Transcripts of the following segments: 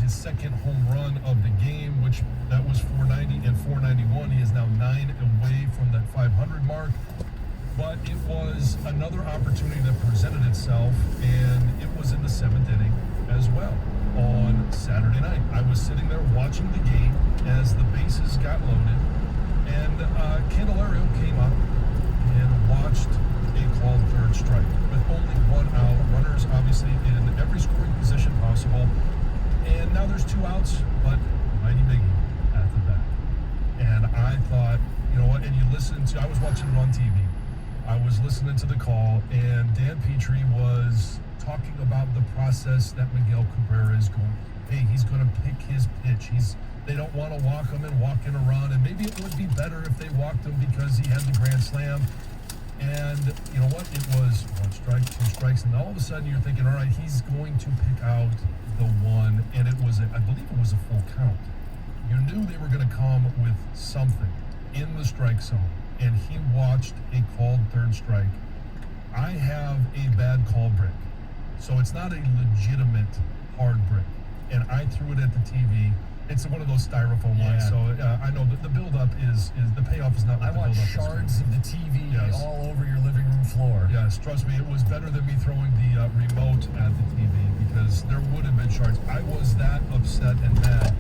his second home run of the game, which that was 490 and 491. He is now 9 away from that 500 mark. But it was another opportunity that presented itself, and it was in the 7th inning as well on Saturday night. I was sitting there watching the game as the bases got loaded, and Candelario came up and watched a called third strike with only 1 out, runners obviously in every scoring position possible, and now there's 2 outs, but Mighty Miggy at the bat. And I thought, you know what, and you listen to, I was watching it on TV, I was listening to the call, and Dan Petrie was talking about the process that Miguel Cabrera is going. Hey, he's going to pick his pitch. They don't want to walk him and walk in a run, and maybe it would be better if they walked him because he had the grand slam. And you know what? It was 1 strike, 2 strikes, and all of a sudden you're thinking, all right, he's going to pick out the one, and it was, I believe it was a full count. You knew they were going to come with something in the strike zone, and he watched a called third strike. I have a bad call break, so it's not a legitimate hard break, and I threw it at the TV. It's one of those styrofoam ones, so I know that the build-up is the payoff is not what the build-up is. I watched shards of the TV all over your living room floor. Yes, trust me, it was better than me throwing the remote at the TV, because there would have been shards. I was that upset and mad.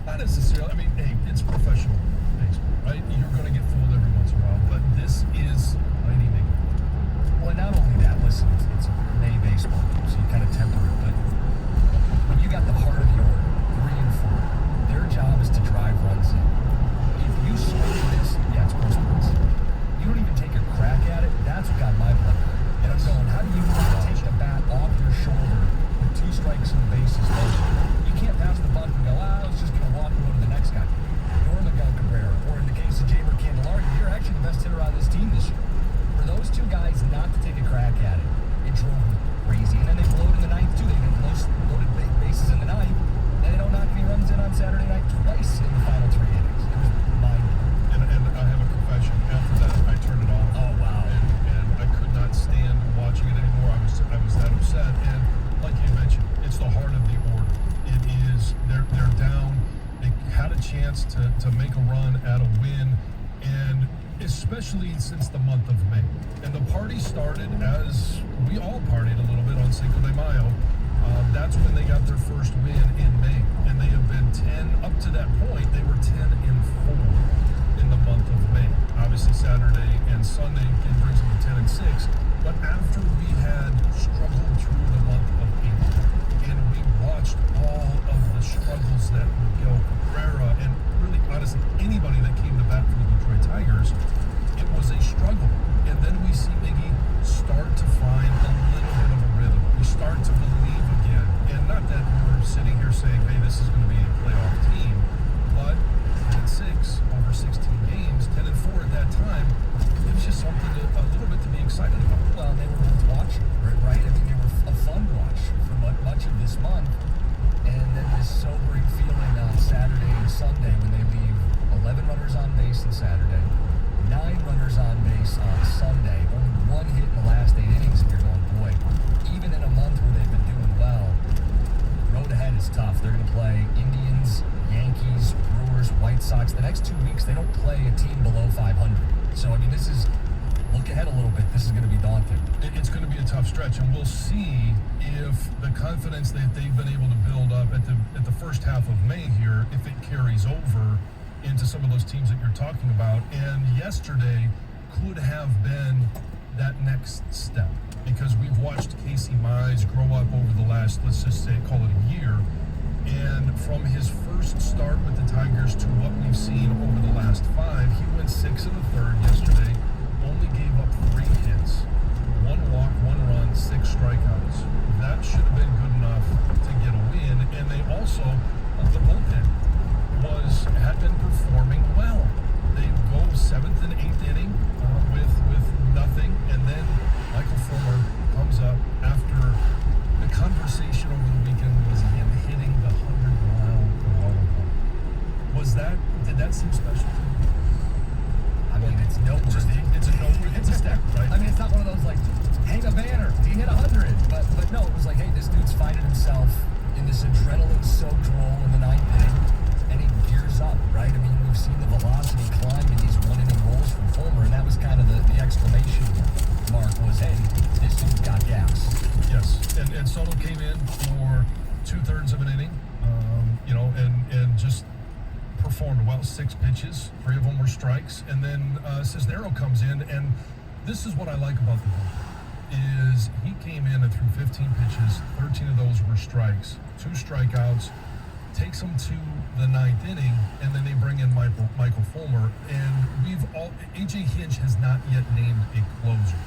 Not necessarily, I mean, hey, it's professional baseball, right? You're going to get fooled every once in a while, but this is Mighty Miggy. Well, not only that, listen, it's a May baseball game, so you kind of temper it, but when you got the heart of the order, 3 and 4, their job is to drive runs in. If you swing this, it's gross points. You don't even take a crack at it, that's what got my blood going. And I'm going, how do you take the bat off your shoulder with 2 strikes and the bases loaded? You can't pass the buck and go, I was just going to walk and go to the next guy. You're Miguel Cabrera, or in the case of Jeimer Candelario, you're actually the best hitter on this team this year. For those 2 guys not to take a crack at it, it drove me crazy. And then they blowed in the 9th too. They loaded bases in the 9th, and they don't knock any runs in on Saturday night twice in the final 3 innings. It was mind-blowing. And I have a confession. After that, I turned it off. Oh, wow. And I could not stand watching it anymore. I was that upset. And like you mentioned, it's the heart of the order. It is, they're down. They had a chance to make a run at a win, and especially since the month of May. And the party started as we all partied a little bit on Cinco de Mayo. That's when they got their first win in May, and they have been 10 up to that point. They were 10 and 4 in the month of May. Obviously, Saturday and Sunday brings them to 10 and 6. But after we had struggled through the month of April, and we watched all of the struggles that Miguel Cabrera and really, honestly, anybody that came to bat for the Detroit Tigers, it was a struggle. And then we see Miggy start to find a little bit of a rhythm. We start to believe again. And not that we're sitting here saying, hey, this is going to be a playoff team, but 10 and 6 over 16 games, 10 and 4 at that time, it was just something a little bit to be excited about. Well, they were worth watching, right? I mean, they were a fun watch for much of this month. And then this sobering feeling on Saturday and Sunday when they leave 11 runners on base on Saturday, 9 runners on base on Sunday, only 1 hit in the last 8 innings, and you're going, boy, even in a month where they've been doing well, road ahead is tough. They're going to play Indians, Yankees, Brewers, White Sox. The next 2 weeks, they don't play a team below 500. So, I mean, this is, look ahead a little bit, this is going to be daunting. It's going to be a tough stretch, and we'll see if the confidence that they've been able to build up at the first half of May here, if it carries over into some of those teams that you're talking about. And yesterday could have been that next step, because we've watched Casey Mize grow up over the last, let's just say, call it a year. And from his first start with the Tigers to what we've seen over the last 5, he went 6 1/3 yesterday, only gave up 3 hits, 1 walk, 1 run, 6 strikeouts. That should have been good enough to get a win. And they also, the bullpen had been performing well. They go 7th and 8th inning with nothing, and then Michael Fulmer comes up after the conversation over the weekend was him hitting the 100-mile ball. Did that seem special to you? I mean, it's noteworthy. It's a step, right? I mean, it's not one of those, like, hang a banner, he hit 100. But no, it was like, hey, this dude's finding himself in this adrenaline-soaked role in inning, and just performed well. 6 pitches, 3 of them were strikes, and then Cisnero comes in, and this is what I like about the bullpen, is he came in and threw 15 pitches, 13 of those were strikes, 2 strikeouts, takes them to the 9th inning, and then they bring in Michael Fulmer, and AJ Hinch has not yet named a closer.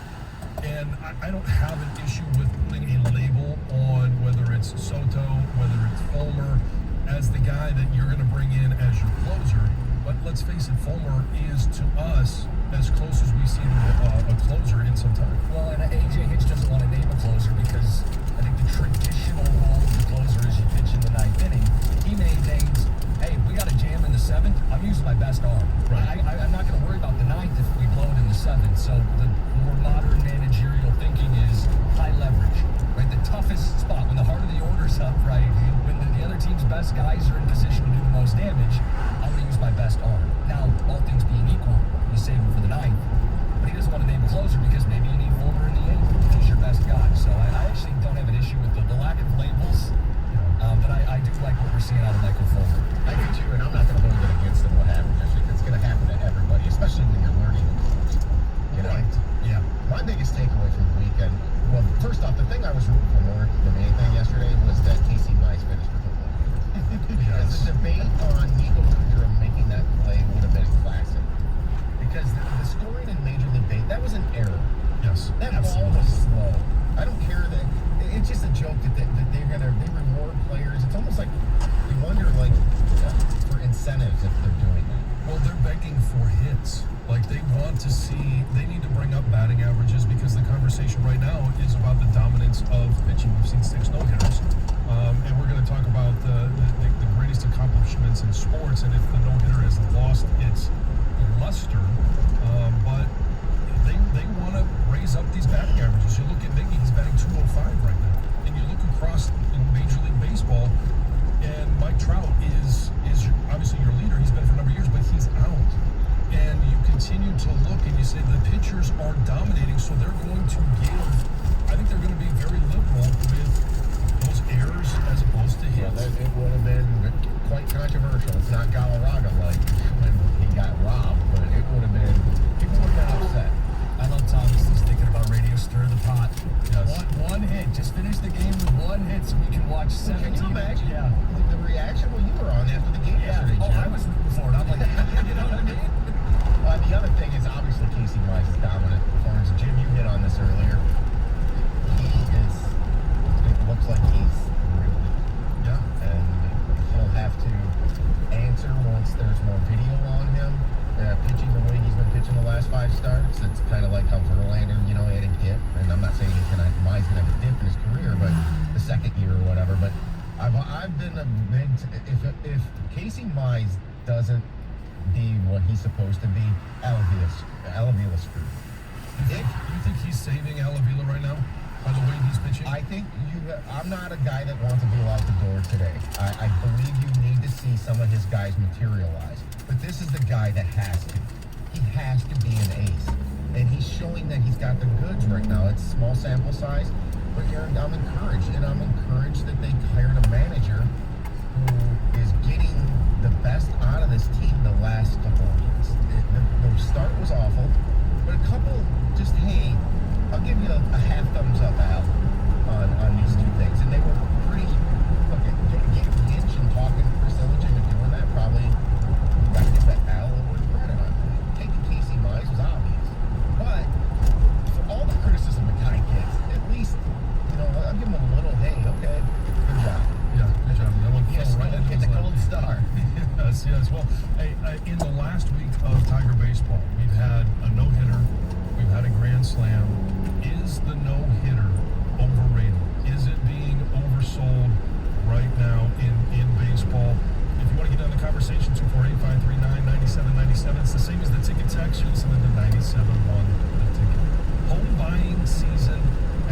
And I don't have an issue with putting a label on whether it's Soto, whether it's Fulmer, as the guy that you're going to bring in as your closer. But let's face it, Fulmer is to us as close as we've seen a closer in some time. Well, and AJ Hinch doesn't want to name a closer because I think the traditional role of the closer is you pitch in the 9th inning. He maintains, hey, if we got a jam in the 7th, I'm using my best arm. Right. I'm not going to worry about the 9th if we blow it in the 7th. So the more modern managerial thinking is high leverage, right? The toughest spot, when the heart of the order's up, right? When the other team's best guys are in position to do the most damage, I'm going to use my best arm. Now, all things being equal, you save him for the 9th. But he doesn't want to name a closer because maybe you need Fulmer in the 8th. He's your best guy. So I actually don't have an issue with the lack of labels. But I do like what we're seeing out of Michael Fulmer. I do too, and I'm not going to hold it against him what happened this week. It's going to happen to everybody, especially when you're learning. Right. Yeah. My biggest takeaway from the weekend, well, first off, the thing I was rooting for more than anything yesterday was that Casey Mize finished for football. Because the debate on Nico Kudra making that play would have been classic. Because the scoring in Major League Baseball, that was an error. Yes, That absolutely. ball was slow. I don't care that it's just a joke that they reward players. It's almost like you wonder for incentives if they're doing that. Well, they're begging for hits. Like, they want to see, they need to bring up batting averages because the conversation right now is about the dominance of pitching. We've seen 6 no-hitters. And we're going to talk about the greatest accomplishments in sports and if the no-hitter has lost its luster. But they want to raise up these batting averages. You look at Miggy, he's batting 205 right now. And you look across in Major League Baseball, and Mike Trout is obviously your leader. He's been for a number of years, but he's out. And you continue to look and you say the pitchers are dominating, so they're going to I think they're going to be very liberal with those errors as opposed to hits. Well, it would have been quite controversial. It's not Galarraga like when he got robbed, but it would have been, people would have been upset. I love Thomas. He's thinking about radio stir the pot. Yes. One hit. Just finish the game with 1 hit so we can watch 17. Can you imagine Yeah. the reaction when you were on after the game Yeah. yesterday, Oh, Jim? I was rooting for it. I'm like, you know what I mean? The other thing is obviously Casey Mize's dominant performance. Jim, you hit on this earlier. It looks like he's really weak. Yeah. And he'll have to answer once there's more video on him. Pitching the way he's been pitching the last 5 starts, it's kind of like how Verlander, had a dip. And I'm not saying Mize can have a dip in his career, but the second year or whatever. But I've been a big if Casey Mize doesn't be what he's supposed to be, Alavila's screwed. You think he's saving Alavila right now by the way he's pitching? I think I'm not a guy that wants a deal out the door today. I believe you need to see some of his guys materialize. But this is the guy that has to. He has to be an ace. And he's showing that he's got the goods right now. It's small sample size, but I'm encouraged. And I'm encouraged that they hired a manager who is getting the best out of this team the last couple of weeks. The start was awful, but a couple just, hey, I'll give you a half thumbs up, Al, on these 2 things. And they were pretty, getting Hinch and talking to Chris Illigan and doing that probably got to give that Al a little credit on. Taking Casey Mize was obvious. But for all the criticism the guy gets, at least, I'll give him a little, hey, okay, good job. Yeah, good job. That one Yes, fell right into get his the lap. gold star. Yes. Well, hey, in the last week of Tiger baseball, we've had a no-hitter, we've had a grand slam. Is the no-hitter overrated? Is it being oversold right now in baseball? If you want to get on the conversation, 248-539-9797. It's the same as the ticket text. You're listening to 97.1 The Ticket. Home buying season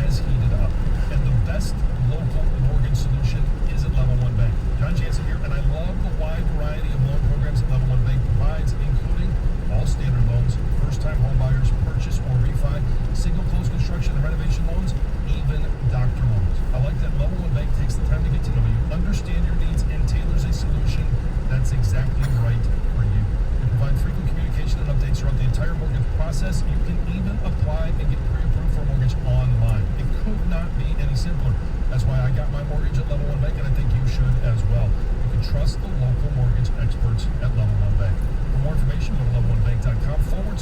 has heated up, and the best local mortgage solution is at Level 1 Bank. John Jansen here, and I love the wide variety of loan programs that Level 1 Bank provides, including all standard loans, first-time home buyers, purchase or refi, single-close construction and renovation loans, even doctor loans. I like that Level 1 Bank takes the time to get to know you, understand your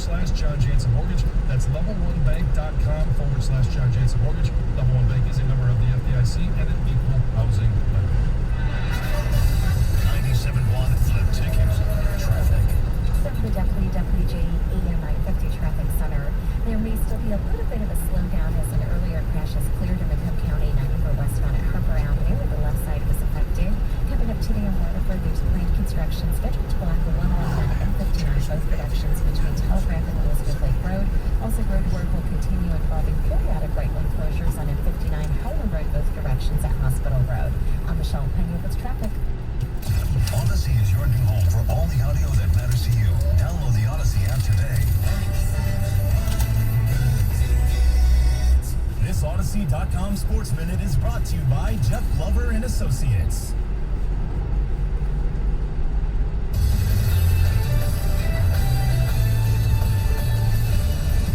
John Jansen Mortgage. That's level1bank.com/John Jansen Mortgage. Level 1 Bank is a member of the FDIC and an equal housing lender. 97.1 The Ticket. Traffic. So for the WWJ AM 950 Traffic Center, there may still be a little bit of a slowdown as an earlier crash has cleared in Macomb County, 94 westbound at Harper Avenue, where the left side was affected. Coming up today in Waterford, there's planned construction scheduled to block the 111 and 59 both directions between Telegraph and Elizabeth Lake Road. Also, road work will continue involving periodic right-lane closures on M59 Highland Road both directions at Hospital Road. I'm Michelle Pena with traffic. Odyssey is your new home for all the audio that matters to you. Download the Odyssey app today. This Odyssey.com Sports Minute is brought to you by Jeff Glover and Associates.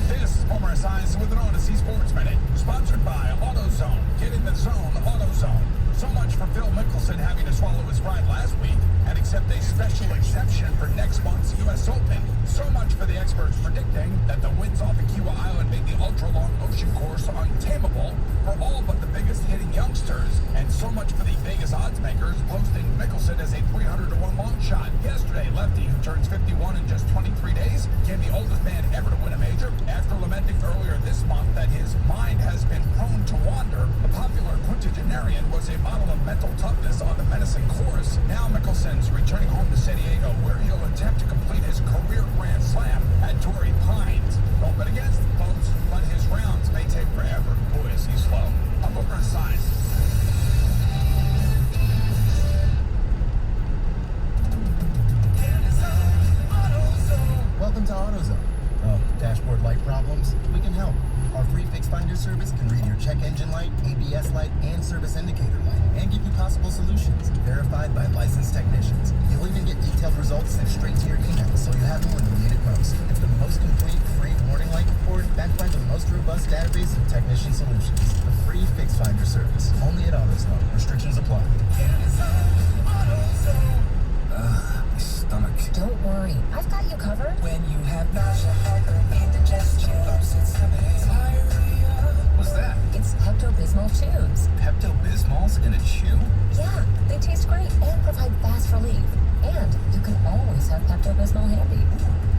This is Homer Esiason with an Odyssey Sports Minute, sponsored by AutoZone. Get in the zone, AutoZone. So much for Phil Mickelson having to swallow his pride last week and accept a special exemption for next month's U.S. Open. So much for the experts predicting that the winds off of Kiawah Island make the ultra-long ocean course untamable for all but the biggest hitting youngsters. And so much for the Vegas odds makers posting Mickelson as a 300-to-1 long shot. Yesterday, lefty who turns 51 in just 23 days became the oldest man ever to win a major after lamenting earlier this month that his mind has been prone to wander. The popular quintagenarian was a model of mental toughness on the menacing course. Now Mickelson's returning home to San Diego, where he'll attempt to complete his career Grand Slam at Torrey Pines. Don't bet against him, folks, but his rounds may take forever. Boy, is he slow. I'm over his size. Welcome to AutoZone. Oh, dashboard light problems? We can help. Our free Fix Finder service can read your check engine light, ABS light, and service indicator light, and give you possible solutions verified by licensed technicians. You'll even get detailed results sent straight to your email, so you have them when you need it most. It's the most complete free warning light report backed by the most robust database of technician solutions. The free Fix Finder service, only at AutoZone. Restrictions apply. My stomach. Don't worry, I've got you covered. When you have nausea, heartburn, indigestion, upset stomach, diarrhea. What's that? It's Pepto-Bismol chews. Pepto-Bismol's in a chew? Yeah, they taste great and provide fast relief. And you can always have Pepto-Bismol handy.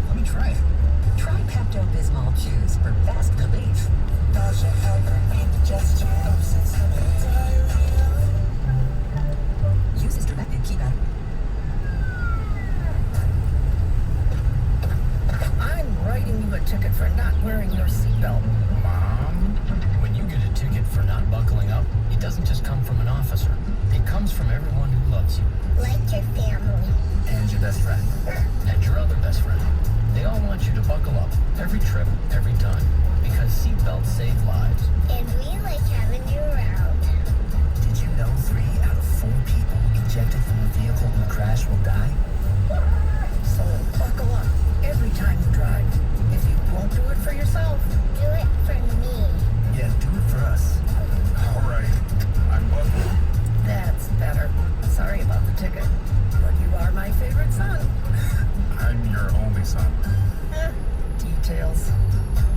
Let me try it. Try Pepto-Bismol chews for fast relief. Nausea, heartburn, indigestion, upset stomach, diarrhea. Use as directed, keep out. I'm writing you a ticket for not wearing your seatbelt. Mom? When you get a ticket for not buckling up, it doesn't just come from an officer. It comes from everyone who loves you. Like your family. And your best friend. And your other best friend. They all want you to buckle up every trip, every time. Because seatbelts save lives. And we like having you around. Did you know 3 out of 4 people ejected from a vehicle who crash will die? So buckle up every time you drive. If you won't do it for yourself, Do it for me. Yeah, do it for us. All right, I'm buckled. that's better. Sorry about the ticket, but you are my favorite son. I'm your only son. Details.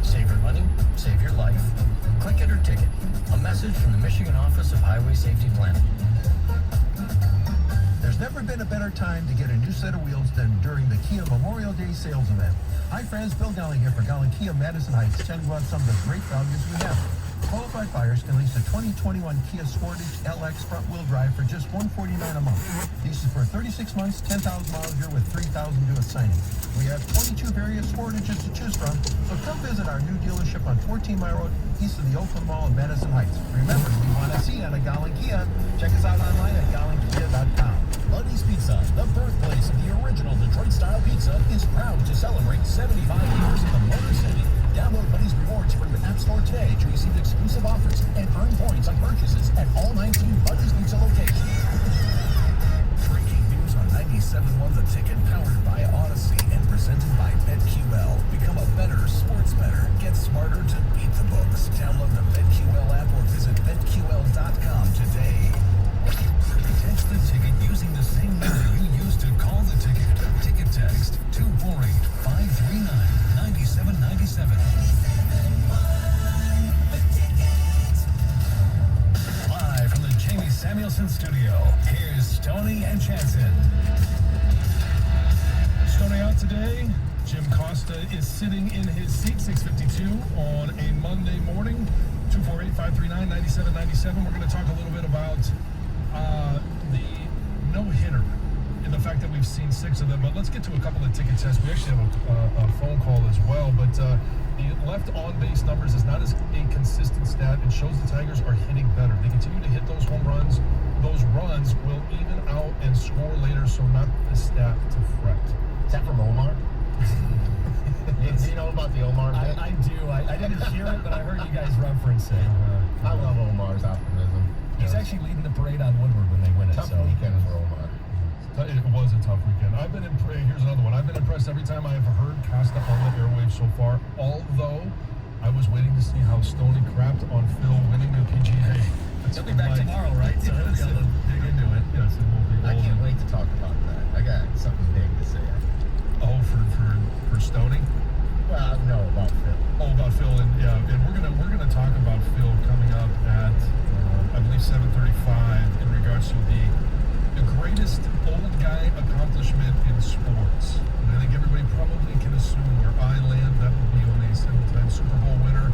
Save your money, save your life. Click it or ticket. A message from the Michigan Office of Highway Safety Planning. There's never been a better time to get a new set of wheels than during the Kia Memorial Day sales event. Hi friends, Bill Gowling here for Gowling Kia Madison Heights, telling you about some of the great values we have. Qualified buyers can lease a 2021 Kia Sportage LX front-wheel drive for just $149 a month. Leases for 36 months, 10,000 miles a year with $3,000 due at signing. We have 22 various Sportages to choose from, so come visit our new dealership on 14 Mile Road, east of the Oakland Mall in Madison Heights. Remember, we want to see you at a Gowling Kia. Check us out online at GowlingKia.com. Buddy's Pizza, the birthplace of the original Detroit-style pizza, is proud to celebrate 75 years in the Motor City. Download Buddy's Rewards from your App Store today to receive exclusive offers and earn points on purchases at all 19 Buddy's Pizza locations. Breaking news on 97.1 The Ticket, powered by Odyssey and presented by BetQL. Become a better sports bettor. Get smarter to beat the books. Download the BetQL app or visit BetQL.com today. Text the ticket using the same number you used to call the ticket. Ticket text 248-539-97. Mickelson. Starting out today, Jim Costa is sitting in his seat, 6:52 on a Monday morning. 248-539-9797. We're going to talk a little bit about the no-hitter and the fact that we've seen 6 of them. But let's get to a couple of ticket tests. We actually have a phone call as well. But the left on-base numbers is not as a consistent stat. It shows the Tigers are hitting better. They continue to hit those home runs. Those runs will even out and score later, so not the stat to fret. Is that from Omar? Do you know about the Omar bit? I do. I didn't hear it, but I heard you guys reference it. I love Omar's optimism. He's actually leading the parade on Woodward when they win it. Tough so. weekend for Omar. It was a tough weekend. I've been impressed. Here's another one. I've been impressed every time I have heard Costa on the airwaves so far, although I was waiting to see how Stoney crapped on Phil winning the PGA. He'll be back tomorrow, right? So he'll be able to dig into it. Yes, it will be. I can't wait to talk about that. I got something big to say. Oh, for Stoney? Well, no, about Phil. Oh, about Phil, and we're gonna talk about Phil coming up at I believe 7:35 in regards to the greatest old guy accomplishment in sports. And I think everybody probably can assume where I land, that would be on a 7-time Super Bowl winner.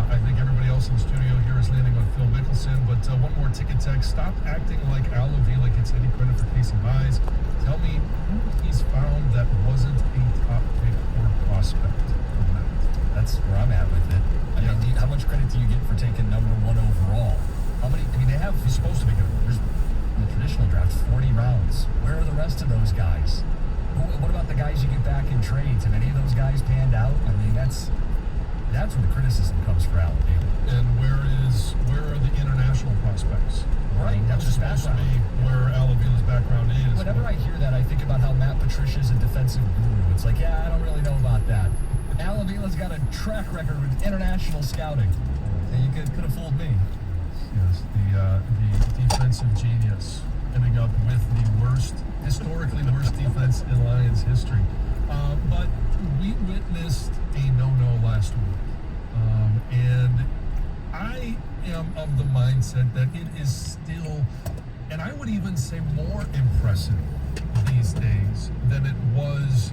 I think everybody else in the studio here is landing on Phil Mickelson. But one more ticket text. Stop acting like Al Avila gets any credit for Casey Mize. Tell me who he's found that wasn't a top pick or prospect from that. That's where I'm at with it. I mean, how much credit do you get for taking number 1 overall? He's supposed to be good. There's, in the traditional draft, 40 rounds. Where are the rest of those guys? What about the guys you get back in trades? Have any of those guys panned out? I mean, that's where the criticism comes for Al Avila. And where are the international prospects? Right, that's Which is supposed to be where Al Avila's background is. Whenever I hear that, I think about how Matt Patricia's a defensive guru. It's like, yeah, I don't really know about that. Al Avila's got a track record with international scouting. And you could have fooled me. Yes, the defensive genius ending up with historically the worst defense in Lions history. But we witnessed a no-no last week. And I am of the mindset that it is still, and I would even say more impressive these days than it was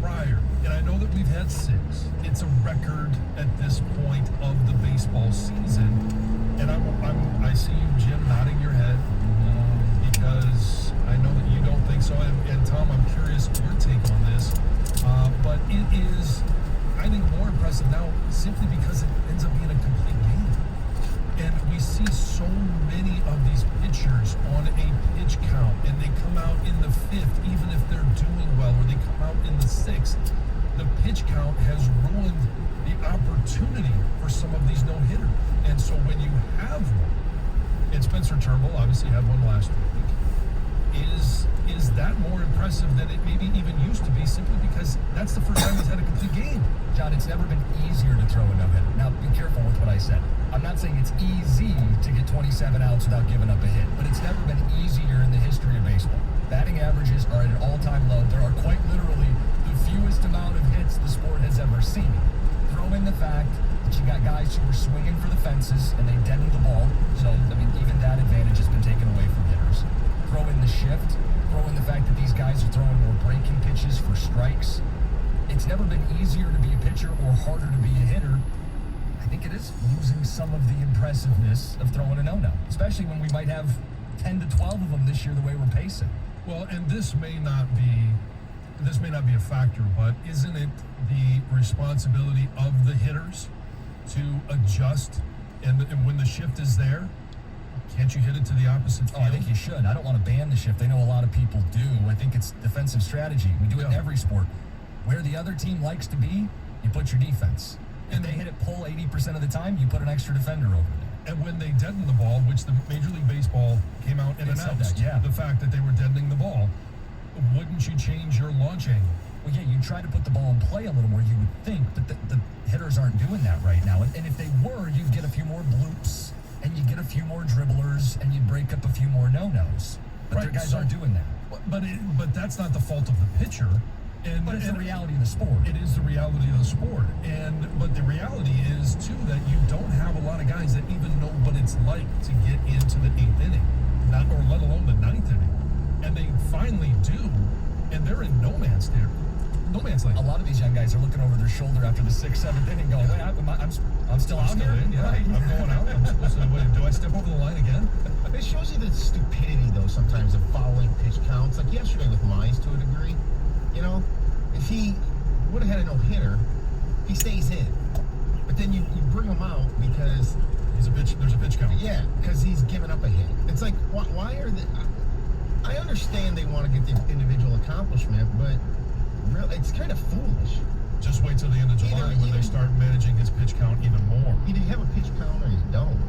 prior. And I know that we've had 6. It's a record at this point of the baseball season. And I see you, Jim, nodding your head because I know that you don't think so. And Tom, I'm curious your take on this. But it is, I think, more impressive now simply because it ends up being a complete game. And we see so many of these pitchers on a pitch count, and they come out in the 5th, even if they're doing well, or they come out in the 6th. The pitch count has ruined the opportunity for some of these no-hitters. And so when you have one, and Spencer Turnbull obviously had one last week, is that more impressive than it maybe even used to be, simply because that's the first time he's had a complete game? John, it's never been easier to throw a no-hitter. Now, be careful with what I said. I'm not saying it's easy to get 27 outs without giving up a hit, but it's never been easier in the history of baseball. Batting averages are at an all-time low. There are quite literally the fewest amount of hits the sport has ever seen. Throw in the fact that you got guys who are swinging for the fences and they deaden the ball. So, I mean, even that advantage has been taken away from hitters. Throw in the shift. Throw in the fact that these guys are throwing more breaking pitches for strikes. It's never been easier to be a pitcher or harder to be a hitter. I think it is losing some of the impressiveness of throwing a no-no, especially when we might have 10 to 12 of them this year the way we're pacing. Well, and this may not be a factor, but isn't it the responsibility of the hitters to adjust? And when the shift is there, can't you hit it to the opposite field? Oh, I think you should. I don't want to ban the shift. I know a lot of people do. I think it's defensive strategy. We do it in every sport. Where the other team likes to be, you put your defense. If they hit it pull 80% of the time, you put an extra defender over there. And when they deaden the ball, which the Major League Baseball came out and announced, the fact that they were deadening the ball, wouldn't you change your launch angle? Well, yeah, you try to put the ball in play a little more, you would think, but the hitters aren't doing that right now. And if they were, you'd get a few more bloops, and you get a few more dribblers, and you'd break up a few more no-nos. But their guys aren't doing that. But that's not the fault of the pitcher. But it's the reality of the sport. It is the reality of the sport. But the reality is, too, that you don't have a lot of guys that even know what it's like to get into the 8th inning, or let alone the 9th inning. and they finally do, and they're in no man's land. A lot of these young guys are looking over their shoulder after the 6th, 7th inning going, wait, I'm still out still here? in, yeah. Right. I'm going out. I'm supposed to, wait, do I step over the line again? It shows you the stupidity, though, sometimes of following pitch counts. Like yesterday with Mize, to a degree. You know, if he would have had a no-hitter, he stays in. But then you bring him out because there's a pitch count. Yeah, because he's given up a hit. It's like, why are they? I understand they want to get the individual accomplishment, but really, it's kind of foolish. Just wait till the end of July when they start managing his pitch count even more. Either you have a pitch count or you don't.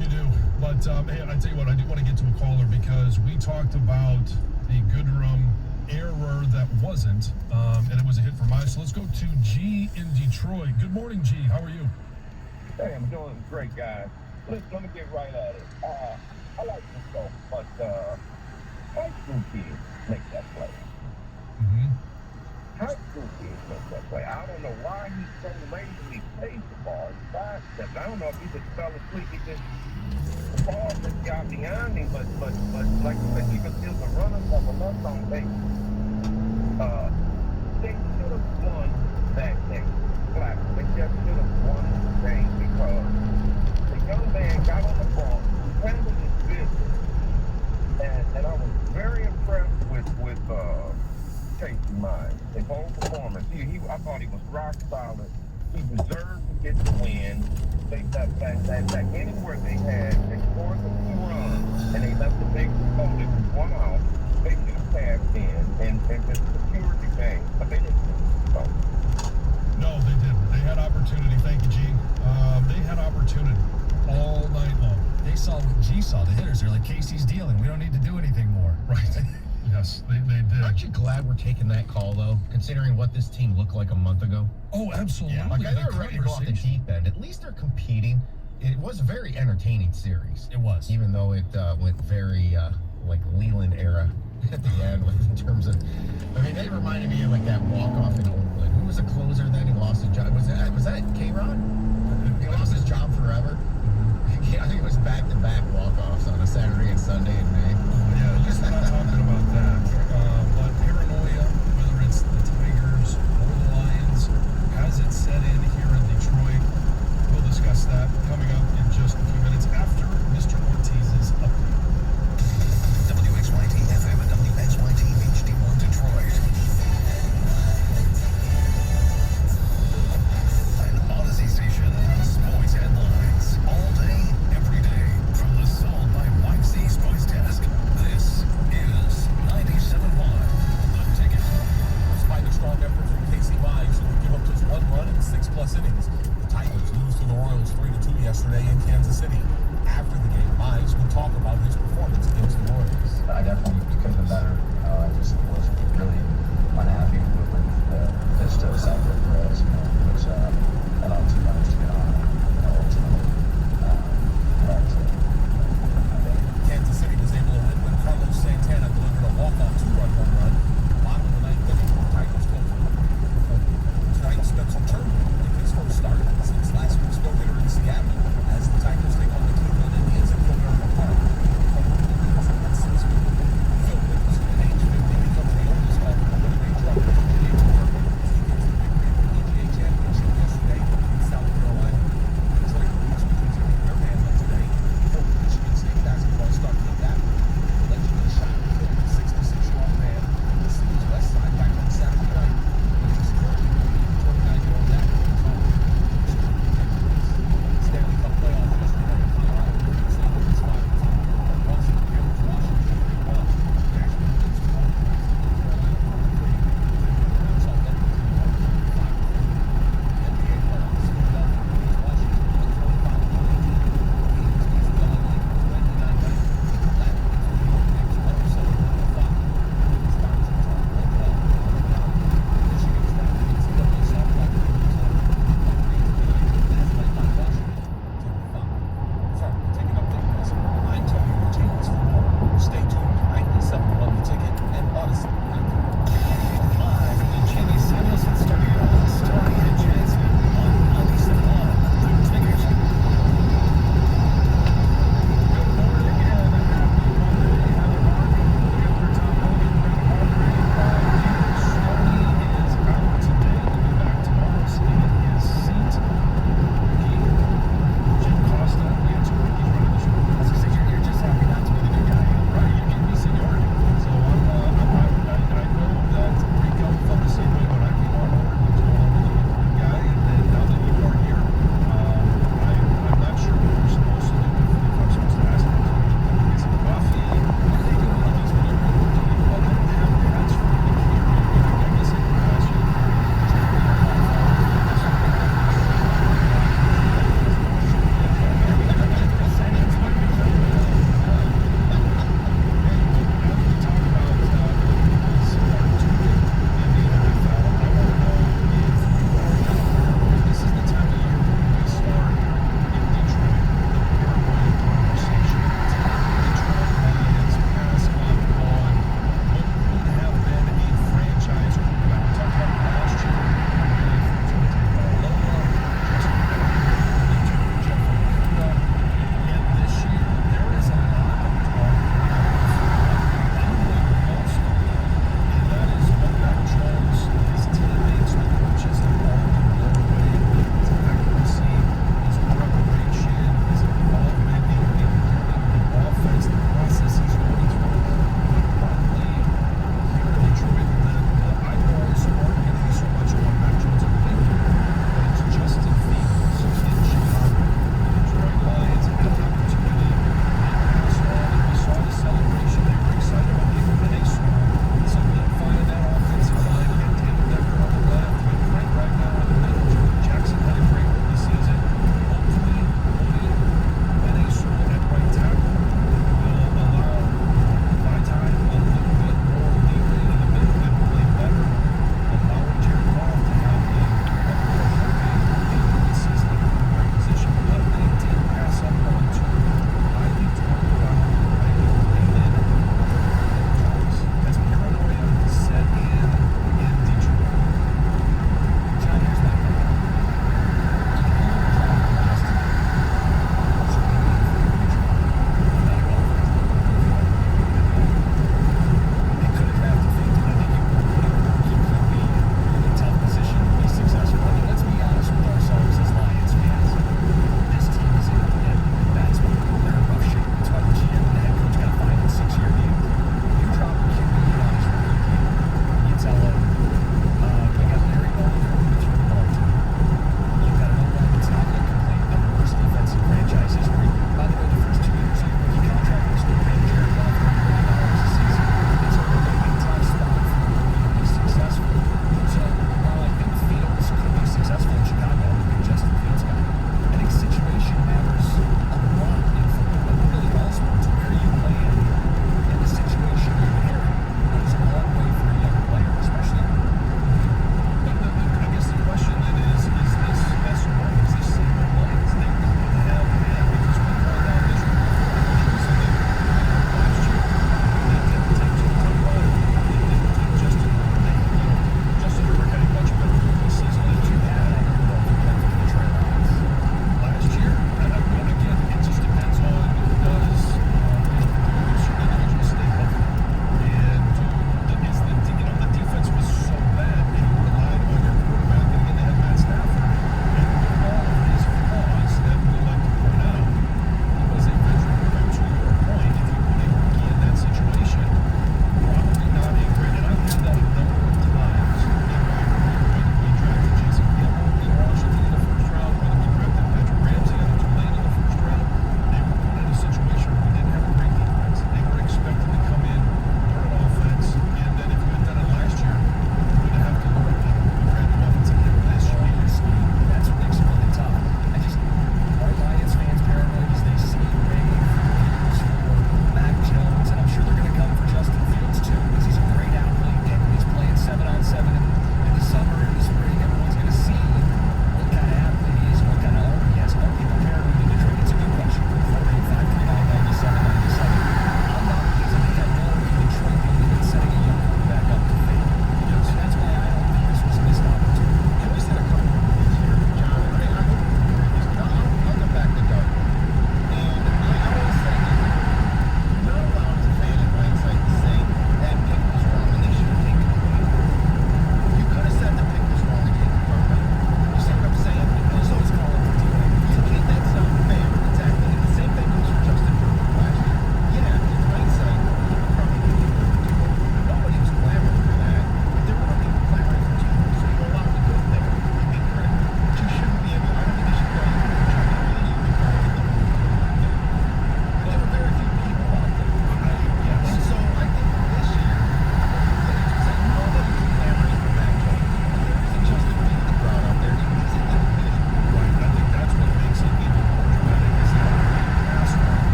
You do. But, hey, I tell you what, I do want to get to a caller because we talked about the Goodrum error that wasn't, and it was a hit for Mize. So let's go to G in Detroit. Good morning, G. How are you? Hey, I'm doing great, guys. Let me get right at it. I like this show, but high school kids make that play. Mm-hmm. High school kids make that play. I don't know why he's so lazily plays the ball. I don't know if he just fell asleep. The ball just got behind him, but like you said, even still the runners have enough on base. They should have won that game. Black. They just should have won the game because the young man got on the ball, handled his business, and I was very impressed with Casey Mize. His whole performance. I thought he was rock solid. He deserved to get the win. That inning where they scored the 2 runs and they left the big opponent with 1 out, they should have passed in and just secured the game. But they didn't. So. No, they didn't. They had opportunity. Thank you, G. They had opportunity all night long. They saw what G saw, the hitters. They're like, Casey's dealing. We don't need to do anything more. Right. Yes, they did. Aren't you glad we're taking that call, though, considering what this team looked like a month ago? Oh, absolutely. Yeah. Like, they're ready to go off the deep end. At least they're competing. It was a very entertaining series. It was. Even though it went very, like, Leland era at the end in terms of... I mean, they reminded me of, like, that walk-off in Oakland. Who was a closer then? He lost his job. Was that K-Rod? He lost his job forever. I think it was back-to-back walk-offs on a Saturday and Sunday in May. Yeah, at least we're not talking about that. But paranoia, whether it's the Tigers or the Lions, has it set in here in Detroit? We'll discuss that coming up in just a few minutes after Mr. Ortiz's update. WXYT FM and WXYT HD1 Detroit. An Odyssey station. Sports headlines. All day, every day. From the Sold by Mike Z Sports Desk.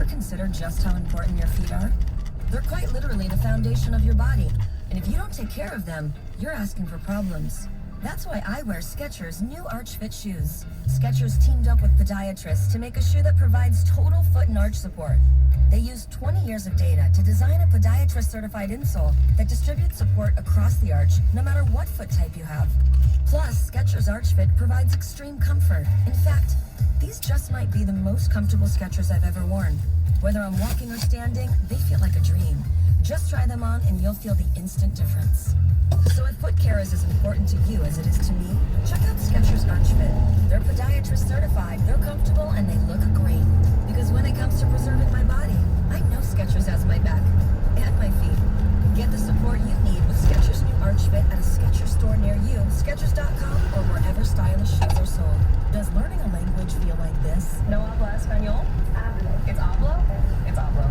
ever consider just how important your feet are? They're quite literally the foundation of your body. And if you don't take care of them, you're asking for problems. That's why I wear Skechers' new Arch Fit shoes. Skechers teamed up with podiatrists to make a shoe that provides total foot and arch support. They used 20 years of data to design a podiatrist-certified insole that distributes support across the arch, no matter what foot type you have. Plus, Skechers Arch Fit provides extreme comfort. In fact, these just might be the most comfortable Skechers I've ever worn. Whether I'm walking or standing, they feel like a dream. Just try them on and you'll feel the instant difference. So if foot care is as important to you as it is to me, check out Skechers Arch Fit. They're podiatrist certified, they're comfortable, and they look great. Because when it comes to preserving my body, I know Skechers has my back and my feet. Get the support you need with Skechers' new Arch Fit at a Skechers store near you, Skechers.com, or wherever stylish shoes are sold. Does learning a language feel like this? No habla español? Hablo. It's hablo? It's hablo.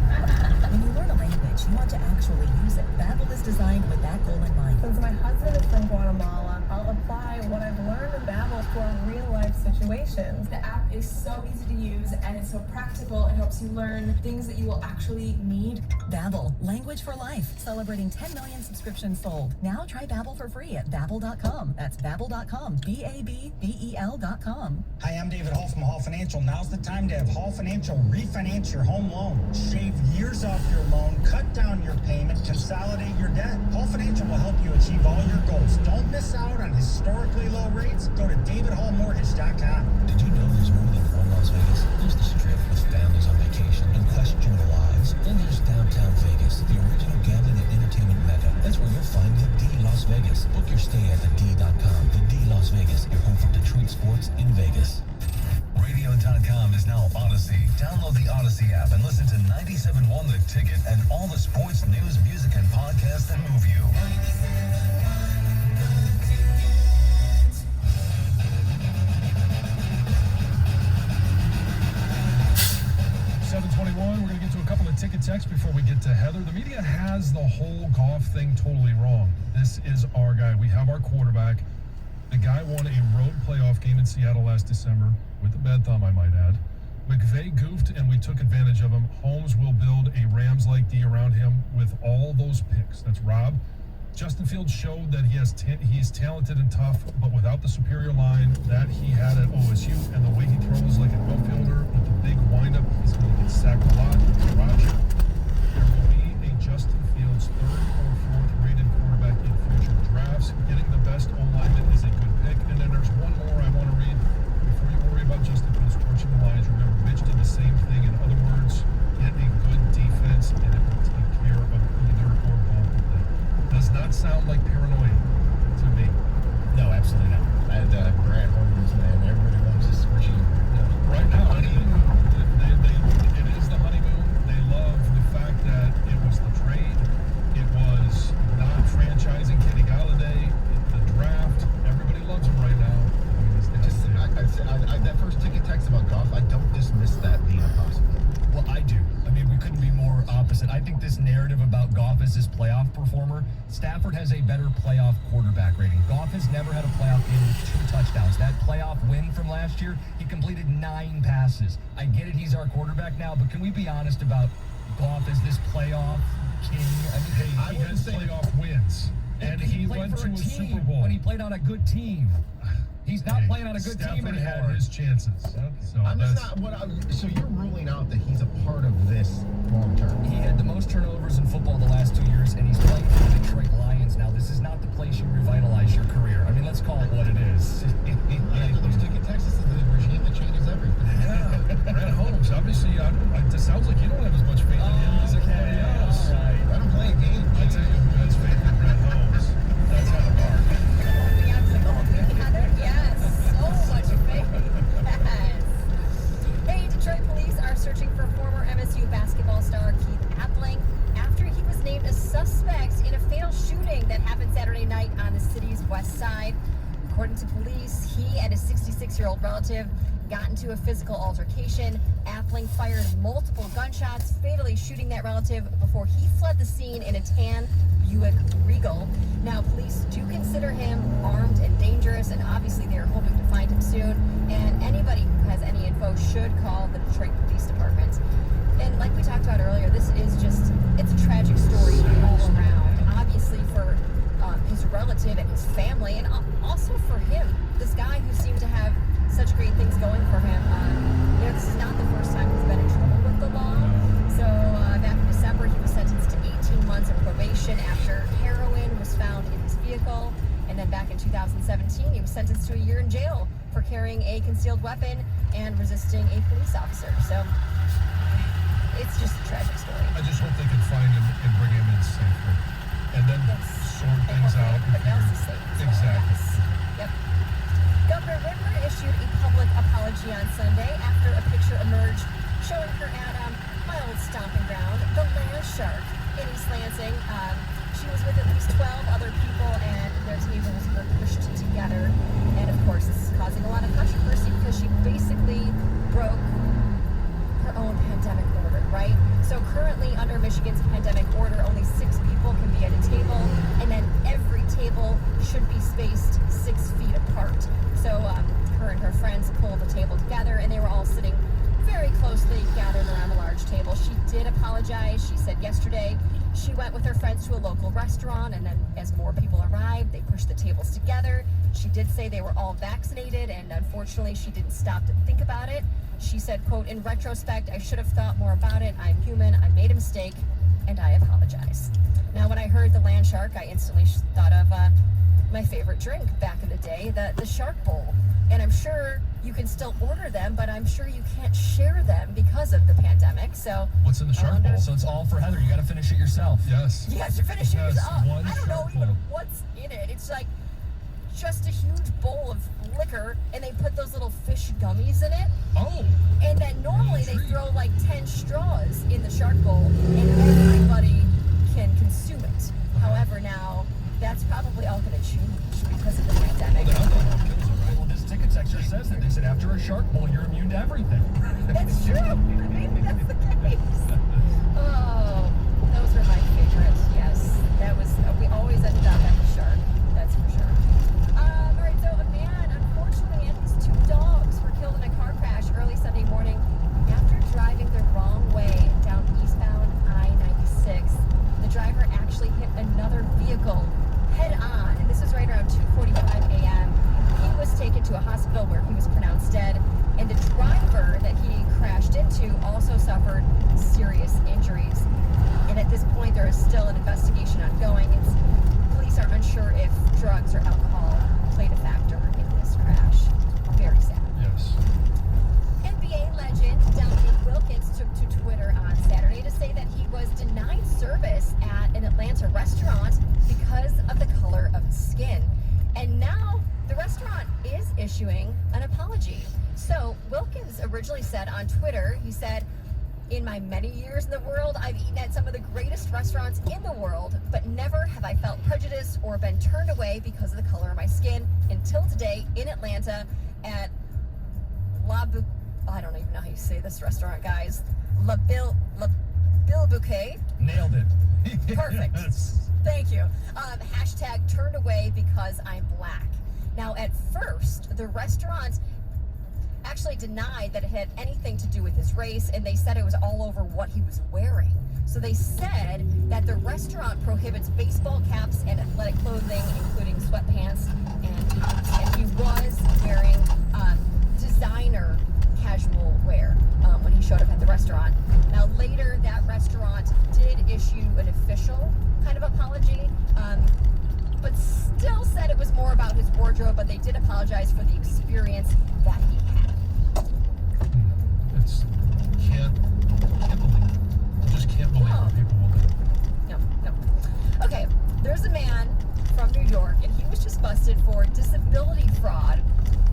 When you learn a language, you want to actually use it. Babbel is designed with that goal in mind. Since my husband is from Guatemala, I'll apply what I've learned in Babbel for real-life situations. The app is so easy to use and it's so practical. It helps you learn things that you will actually need. Babbel, language for life. Celebrating 10 million subscriptions sold. Now try Babbel for free at Babbel.com. That's Babbel.com. BABBEL.com. Hi, I'm David Hall from Hall Financial. Now's the time to have Hall Financial refinance your home loan. Shave years off your loan, cut down your payment, consolidate your debt. Hall Financial will help you achieve all your goals. Don't miss out on historically low rates. Go to DavidHallMortgage.com. Did you know there's more than one Las Vegas? There's the Strip with families on vacation and questionable lives. Then there's downtown Vegas, the original gambling and entertainment mecca. That's where you'll find the D Las Vegas. Book your stay at thed.com. The D Las Vegas, your home for Detroit sports in Vegas. Radio.com is now Odyssey. Download the Odyssey app and listen to 97.1 The Ticket and all the sports, news, music, and podcasts that move you. 7:21. We're going to get to a couple of ticket texts before we get to Heather. The media has the whole Goff thing totally wrong. This is our guy. We have our quarterback. The guy won a road playoff game in Seattle last December with a bad thumb, I might add. McVay goofed, and we took advantage of him. Holmes will build a Rams-like D around him with all those picks. That's Rob. Justin Fields showed that he's talented and tough, but without the superior line that he had at OSU and the way he throws like an outfielder with the big windup, he's going to get sacked a lot. Roger, there will be a Justin Fields 3rd or 4th rated quarterback in future drafts. Getting the best O-lineman is a good pick. And then there's one more I want to read before you worry about Justin Fields torching the Lions. Remember, Mitch did the same thing. In other words, get a good defense and it will take care of either or both of them. Does not sound like paranoia to me. No, absolutely not. Brad Holmes, man, everybody loves his regime. Right now, honeymoon. It is the honeymoon. They love the fact that it was the trade. It was not franchising Kenny Galladay. The draft. Everybody loves him right now. That first ticket text about Goff, I don't dismiss that being possible. Well, I do. I mean, we couldn't be more opposite. I think this narrative about Goff as this playoff performer, Stafford has a better playoff quarterback rating. Goff has never had a playoff game with 2 touchdowns. That playoff win from last year, he completed 9 passes. I get it, he's our quarterback now, but can we be honest about Goff as this playoff king? I mean, he has playoff wins, and he went to a Super Bowl when he played on a good team. He's not playing on a good team anymore. Stafford had his chances. So I'm just not. So you're ruling out that he's a part of this long term. He had the most turnovers in football the last 2 years, and he's playing for the Detroit Lions now. This is not the place you revitalize your career. I mean, let's call it what it is. Those ticket texts to the regime that changes everything. Yeah, Brad Holmes. Obviously, it sounds like you don't have as much faith in him as everybody else. Right. Let him play a game. I tell you who has faith in Brad Holmes. That's Heather Mark. Yes, so much faith. Yes. Hey, Detroit police are searching for former MSU basketball star Keith Appling after he was named a suspect in a fatal shooting that happened Saturday night on the city's west side. According to police, he and his 66-year-old relative got into a physical altercation. Appling fired multiple gunshots, fatally shooting that relative before he fled the scene in a tan Buick Regal. Now, police do consider him armed and dangerous, and obviously they are hoping to find him soon. And anybody who has any info should call the Detroit Police Department. And like we talked about earlier, this is just, it's a tragic story all around. Obviously for his relative and his family, and also for him, this guy who seemed to have such great things going for him. This is not the first time he's been in trouble with the law. So back in December, he was sentenced to 18 months of probation after heroin was found in his vehicle. And then back in 2017, he was sentenced to a year in jail for carrying a concealed weapon and resisting a police officer. So it's just a tragic story. I just hope they can find him and bring him in safely. And then sort things out. Everybody else is safe. Exactly. Yep. Governor Whitmer issued a public apology on Sunday after a picture emerged showing her at my old stomping ground, the Land Shark in East Lansing. She was with at least 12 other people, and their tables were pushed together. And of course, this is causing a lot of controversy because she basically broke her own pandemic order, right? So currently, under Michigan's pandemic order, only 6 people can be at a table, and then every table should be spaced 6 feet apart. So her and her friends pulled the table together, and they were all sitting very closely gathered around a large table. She did apologize. She said yesterday she went with her friends to a local restaurant, and then as more people arrived, they pushed the tables together. She did say they were all vaccinated, and unfortunately, she didn't stop to think about it. She said, quote, "In retrospect, I should have thought more about it. I'm human. I made a mistake, and I apologize." Now, when I heard the Land Shark, I instantly thought of my favorite drink back in the day, the Shark Bowl. And I'm sure you can still order them, but I'm sure you can't share them because of the pandemic. So what's in the Shark Bowl? So it's all for Heather. You got to finish it yourself. Yes. You have to finish it yourself. One I don't know Shark even Bowl. what's in it. It's like just a huge bowl of liquor, and they put those little fish gummies in it. Oh. And then normally they throw like 10 straws in the Shark Bowl, and everybody can consume it. However, now that's probably all going to change because of the pandemic. Well, this ticket texture says that they said after a Shark Bowl, you're immune to everything. That's true. Maybe that's the case. Oh, those are my favorites. Yes, that was. We always ended up at the Shark. That's for sure. All right. So a man, unfortunately, and his 2 dogs were killed in a car crash early Sunday morning after driving the wrong way down eastbound I-96. The driver actually hit another vehicle head on, and this was right around 2:45 a.m. He was taken to a hospital where he was pronounced dead, and the driver that he crashed into also suffered serious injuries. And at this point, there is still an investigation ongoing. Police are unsure if drugs or alcohol played a factor in this crash. Very sad. Yes. NBA legend Dominique Wilkins took to Twitter on Saturday to say that he was denied service at an Atlanta restaurant because of the color of his skin. And now the restaurant is issuing an apology. So Wilkins originally said on Twitter, he said, "In my many years in the world, I've eaten at some of the greatest restaurants in the world, but never have I felt prejudice or been turned away because of the color of my skin until today in Atlanta at I don't even know how you say this restaurant, guys. La Bilboquet." Nailed it. Perfect. Thank you. Hashtag turned away because I'm black. Now, at first, the restaurant actually denied that it had anything to do with his race, and they said it was all over what he was wearing. So they said that the restaurant prohibits baseball caps and athletic clothing, including sweatpants, and he was wearing designer casual wear when he showed up at the restaurant. Now, later, that restaurant did issue an official kind of apology, but still said it was more about his wardrobe, but they did apologize for the experience that he had. It's can't believe it. I just can't believe what people will do. No. Okay, there's a man from New York, and he was just busted for disability fraud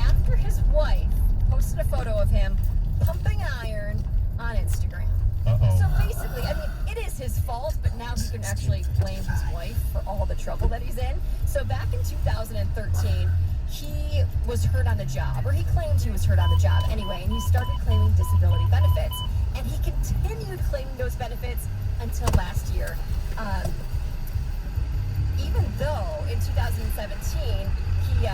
after his wife posted a photo of him pumping an iron on Instagram. Uh-oh. So basically, I mean, it is his fault, but now he can actually blame his wife for all the trouble that he's in. So back in 2013, he was hurt on the job, or he claimed he was hurt on the job anyway, and he started claiming disability benefits. And he continued claiming those benefits until last year. Even though in 2017, he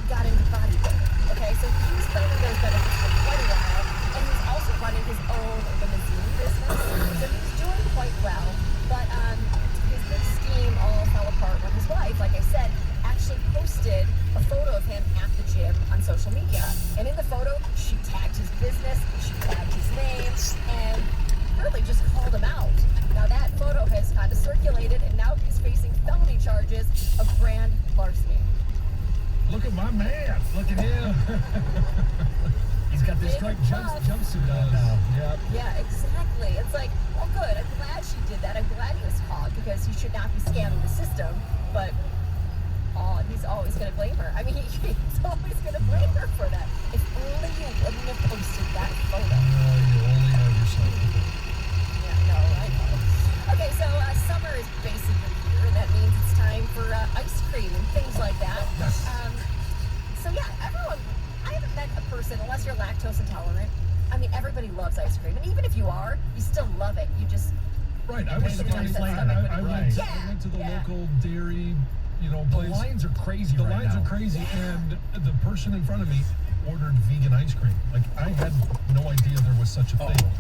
got into bodybuilding. Okay, so he was claiming those benefits for quite a while, and he was also running his own limousine business. the big striped and buff. jumpsuit on now. Yep. Yeah, exactly. It's like, well, good. I'm glad she did that. I'm glad he was caught because he should not be scamming the system. But he's always going to blame her. I mean, he's always going to blame her for that. If only you wouldn't have posted that photo. You only have yourself to blame. Yeah, no, I know. Okay, so summer is basically here, and that means it's time for ice cream and things like that. Yes. So yeah, everyone. I haven't met a person, unless you're lactose intolerant. I mean, everybody loves ice cream, and even if you are, you still love it. You just Right, I was Pay the surprised. price. I went Yeah, to the yeah. local dairy, The place. lines are crazy The right lines now. are crazy, and the person in front of me ordered vegan ice cream. Like, I had no idea there was such a thing.